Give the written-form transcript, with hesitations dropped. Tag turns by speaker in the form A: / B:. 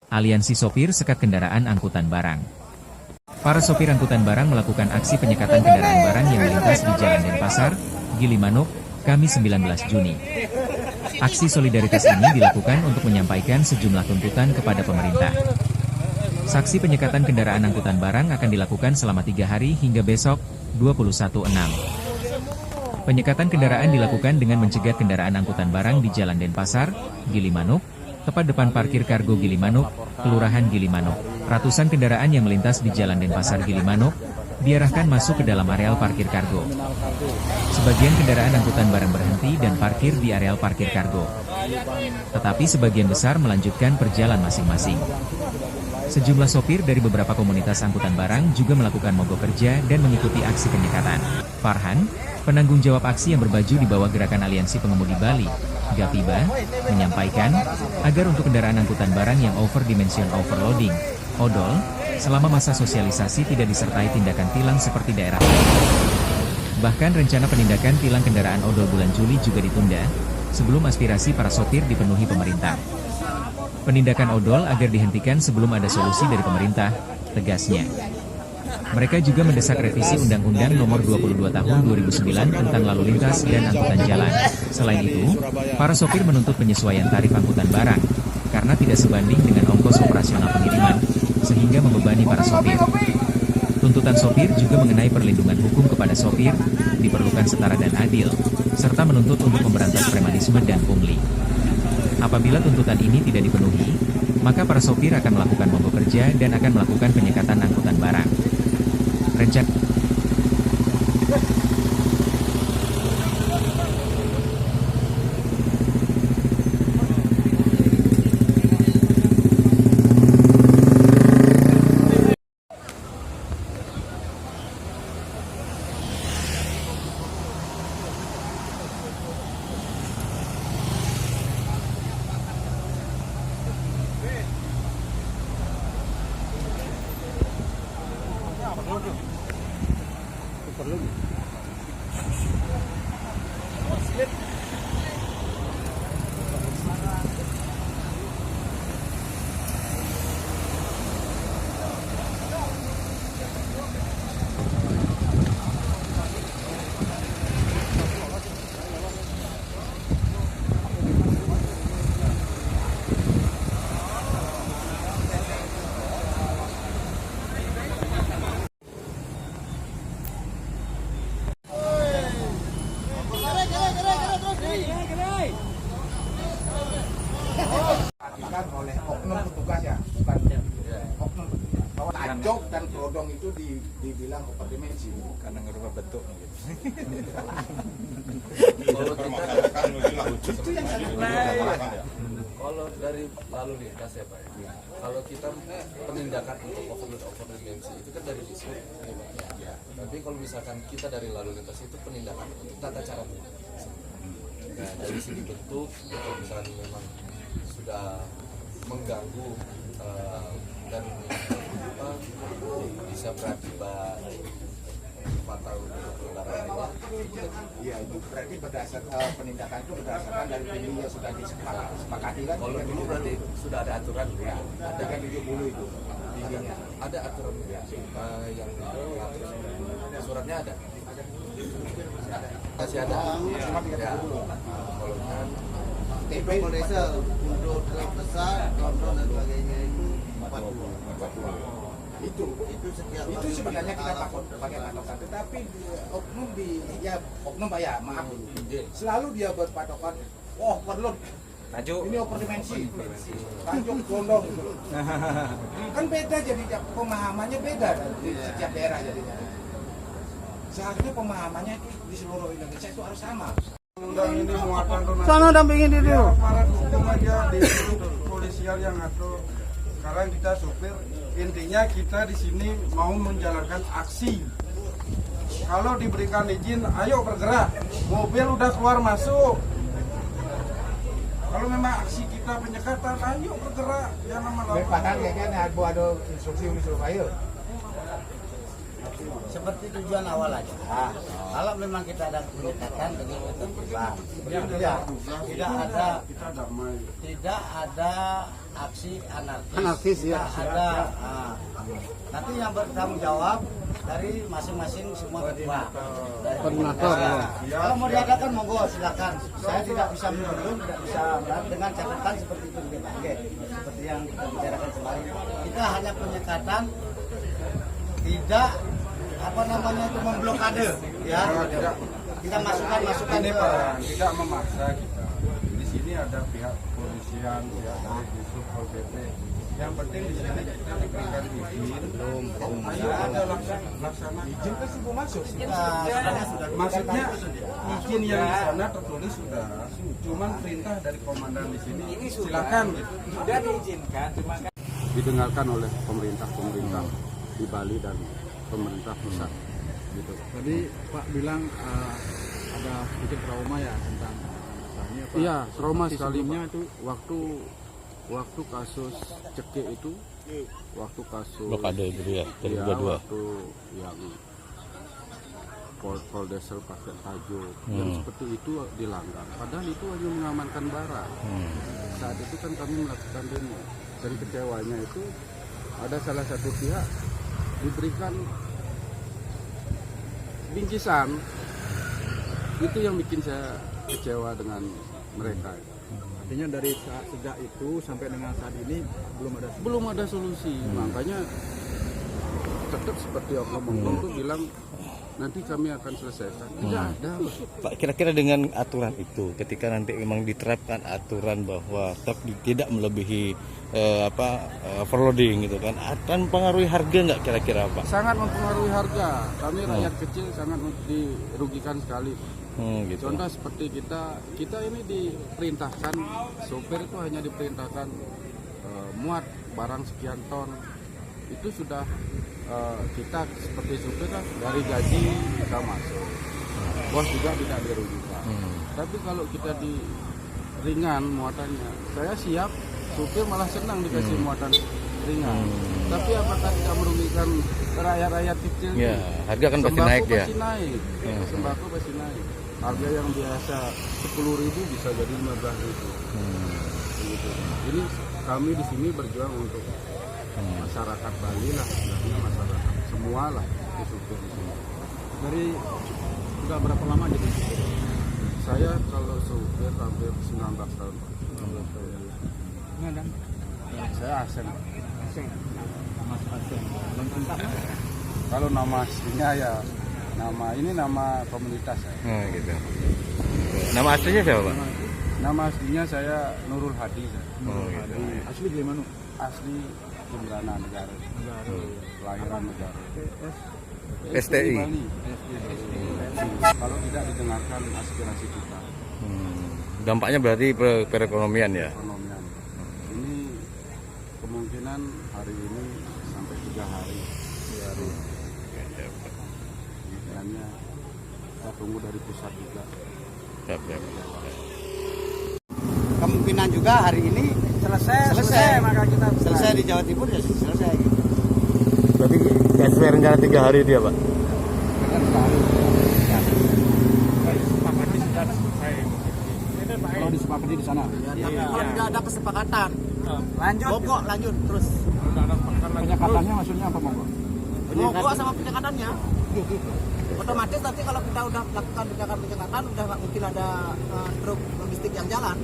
A: Aliansi Sopir Sekat Kendaraan Angkutan Barang. Para sopir angkutan barang melakukan aksi penyekatan kendaraan barang yang melintas di Jalan Denpasar, Gilimanuk, Kamis 19 Juni. Aksi solidaritas ini dilakukan untuk menyampaikan sejumlah tuntutan kepada pemerintah. Saksi penyekatan kendaraan angkutan barang akan dilakukan selama 3 hari hingga besok, 21/6. Penyekatan kendaraan dilakukan dengan mencegat kendaraan angkutan barang di Jalan Denpasar, Gilimanuk, tepat depan parkir kargo Gilimanuk, Kelurahan Gilimanuk. Ratusan kendaraan yang melintas di Jalan Denpasar Gilimanuk diarahkan masuk ke dalam areal parkir kargo. Sebagian kendaraan angkutan barang berhenti dan parkir di areal parkir kargo. Tetapi sebagian besar melanjutkan perjalanan masing-masing. Sejumlah sopir dari beberapa komunitas angkutan barang juga melakukan mogok kerja dan mengikuti aksi penyekatan. Farhan, penanggung jawab aksi yang berbaju di bawah Gerakan Aliansi Pengemudi Bali, Gapiba, menyampaikan, agar untuk kendaraan angkutan barang yang overdimension overloading, odol, selama masa sosialisasi tidak disertai tindakan tilang seperti daerah lain. Bahkan rencana penindakan tilang kendaraan odol bulan Juli juga ditunda, sebelum aspirasi para sopir dipenuhi pemerintah. Penindakan odol agar dihentikan sebelum ada solusi dari pemerintah, tegasnya. Mereka juga mendesak revisi Undang-Undang Nomor 22 Tahun 2009 tentang lalu lintas dan angkutan jalan. Selain itu, para sopir menuntut penyesuaian tarif angkutan barang, karena tidak sebanding dengan ongkos operasional pengiriman, sehingga membebani para sopir. Tuntutan sopir juga mengenai perlindungan hukum kepada sopir, diperlukan setara dan adil, serta menuntut untuk memberantas premanisme dan pungli. Apabila tuntutan ini tidak dipenuhi, maka para sopir akan melakukan mogok kerja dan akan melakukan penyekatan angkutan barang. Rencana
B: oleh oknum petugas ya, bukan oknum bahwa tajok dan kerodong itu dibilang overdimensi
C: karena ngerubah bentuk gitu.
D: Kalau kita
B: itu yang
D: kalau dari lalu lintas ya Pak ya. Kalau kita penindakan untuk overdimensi itu kan dari dishub ya. Tapi kalau misalkan kita dari lalu lintas itu penindakan untuk tata cara. Nah, dari segi bentuk kalau misalnya memang sudah mengganggu dan bisa berakibat fatal untuk kendaraannya.
B: Ya, itu berarti berdasarkan penindakan itu berdasarkan dari tinggi yang sudah disepakati kan?
D: Kalau dulu berarti sudah ada aturan
B: ya, ada kan dulu itu tingginya.
D: Ada aturan ya, yang suratnya ada. Masih ada.
B: Cuma 30
D: Ya.
B: dulu.
D: Kalau kan
B: TP
E: Desa untuk truk besar, kontrol dan sebagainya itu 40.
B: itu
E: Setiap
B: itu sebenarnya kita pakai patokan, tetapi oknum Pak ya, maaf selalu dia berpatokan, perlu ini overdimensi, tajuk gondong gitu. Kan beda jadi pemahamannya beda di setiap daerah jadinya. Seharusnya pemahamannya itu di seluruh Indonesia itu harus sama.
F: Undang ini muatan
E: Sana dampingin diri dulu.
F: aparat hukum aja di polisian yang ngatur. Sekarang kita sopir, intinya kita di sini mau menjalankan aksi. Kalau diberikan izin, ayo bergerak. Mobil udah keluar masuk. Kalau memang aksi kita penyekatan, ayo bergerak. Jangan
B: Padahal
F: malah.
B: kayaknya ada instruksi Uni Surabaya.
E: Seperti tujuan awal aja. Kalau memang kita ada penyekatan dengan ketertiban, tidak ada
F: Kita damai.
E: tidak ada aksi anarkis.
F: Anarkis, ya.
E: Kita ada nanti yang bertanggung jawab dari masing-masing semua ketua.
F: Koordinator,
E: Kalau mau diadakan monggo silakan. Saya tidak bisa menurun, tidak bisa dengan catatan seperti itu seperti yang kita bicarakan kemarin. Kita hanya penyekatan, tidak itu memblokade, ya. Kita masukkan
F: ini
E: ke
F: Pak, tidak memaksa kita. Di sini ada pihak kepolisian, pihak dari Disub Pol PP. Yang penting di sini kita diberikan izin. Ayo ada laksana izin kan sudah masuk. Maksudnya izin yang di sana tertulis sudah. Cuman perintah dari komandan di sini silakan gitu.
B: Sudah diizinkan, cuma
F: Didengarkan oleh pemerintah di Bali dan pemerintah pusat. Gitu.
C: Tadi Pak bilang ada sedikit trauma ya tentang masalahnya Pak.
F: Iya, trauma sekali
C: sebelumnya
F: Pak.
C: itu
F: Waktu kasus cekik itu, waktu kasus
G: blokade itu ya,
F: ya,
G: 2022.
F: waktu yang Poldesel pakai tajuk yang seperti itu dilanggar. Padahal itu hanya mengamankan barang. Saat itu kan kami melakukan demo dan kecewanya itu ada salah satu pihak diberikan bingkisan. Itu yang bikin saya kecewa dengan mereka.
C: artinya dari sejak itu sampai dengan saat ini
F: Belum ada solusi. Makanya tetap seperti oknum itu bilang nanti kami akan selesaikan. Tidak ada.
G: Pak, kira-kira dengan aturan itu, ketika nanti memang diterapkan aturan bahwa tidak melebihi overloading gitu kan, akan mempengaruhi harga nggak kira-kira Pak?
F: Sangat mempengaruhi harga. Kami rakyat kecil sangat dirugikan sekali.
G: Gitu.
F: Contoh seperti kita ini diperintahkan, sopir itu hanya diperintahkan muat barang sekian ton. Itu sudah kita seperti supir kan dari gaji kita masuk, bos juga tidak dirugikan. Tapi kalau kita di ringan muatannya, saya siap, supir malah senang dikasih muatan ringan. Tapi apakah tidak merugikan rakyat kecil?
G: Ya, harga kan pasti naik ya.
F: Sembako pasti naik. Harga yang biasa 10.000 bisa jadi 15.000. Gitu. Ini kami di sini berjuang untuk masyarakat Bali lah, sebenarnya masyarakat semua lah di supir di sini.
C: dari sudah berapa lama jadi supir?
F: Saya kalau supir hampir 19 tahun. Saya Aseng.
C: Mas Aseng.
F: Kalau nama aslinya ya nama komunitas saya.
G: Gitu. Nama aslinya siapa Pak?
F: Nama aslinya saya Nurul Hadi.
G: Gitu.
C: Asli dari mana?
F: Asli Jembrana Negara. Kelahiran Negara.
G: STI.
F: Bali. Kalau tidak didengarkan aspirasi kita,
G: Dampaknya berarti perekonomian ya.
F: ekonomian. Ini kemungkinan hari ini sampai 3 hari. Kemungkinannya kita tunggu dari pusat juga.
G: Siap.
E: kemungkinan juga hari ini selesai maka kita selesai di Jawa Timur ya selesai.
G: Berarti sesuai rencana 3 hari dia Pak?
C: Kalau disepakati di sana.
E: Kalau tidak ada kesepakatan lanjut terus
C: Penyekatannya maksudnya apa Monggo?
E: mogok sama penyekatannya. Otomatis nanti kalau kita udah melakukan penyekatan udah nggak mungkin ada truk logistik yang jalan.